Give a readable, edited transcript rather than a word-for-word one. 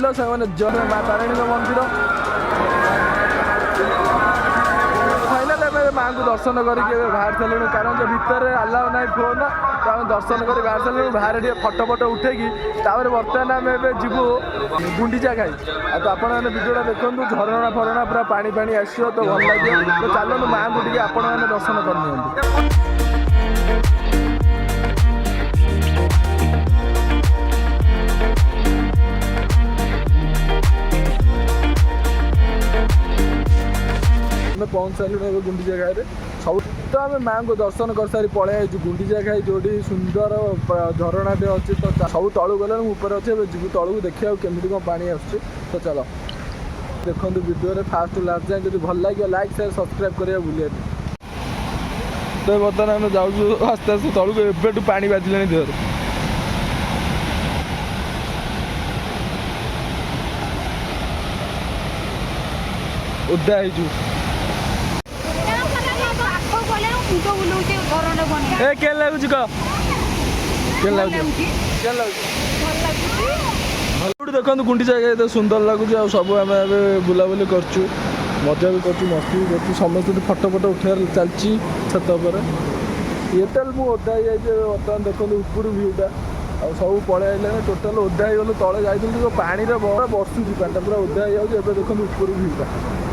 bull से माँ तारिणी मंदिर फाइनाल माँ को दर्शन करके बाहर सारे कारण जो भितर आलाउ ना फोन तो आम दर्शन कर बाहर सारे बाहर फटो फटो उठेकी बर्तमान आम जीवु गुंडीचा घाई तो आपण मैंने भिडियोटा देखूँ झरणा फरणा पूरा पानी पानी आसो तो भल लगे तो चलते माँ को टे आपण मैंने दर्शन कर पहुँच सारे गुंडीचा घाई सब तो आम माँ को दर्शन कर सारी पलि गुंडीचा घाई जो सुंदर झरणाटे अच्छी तो सब तलू गले ऊपर अच्छे जीव तलू देखिए केमी कौन पानी आस तो चलो देखो वीडियो फास्ट टू लास्ट जाए जो भल लगे लाइक शेयर सब्सक्राइब करा भूल तो बर्तमान आम जाऊँ आस्ते आस्ते तलू एवं पानी बाजिले देहर उदा ए के लगुच कह के देखो गुंडीचा घाई तो सुंदर लगुच आ सब आम बुलाबुली करचु मजा भी करचु मस्ती भी करचु समस्त फटो फटो उठार चलची छत पर ये तेल मुझे ओदा ही बर्तमान देखो ऊपर भ्यूटा आ सब पलि आइलाने टोटाल ओदा हो गलु तले जाइए पानी बर्षुची पानी पूरा ओदा हो देखो ऊपर भ्यूटा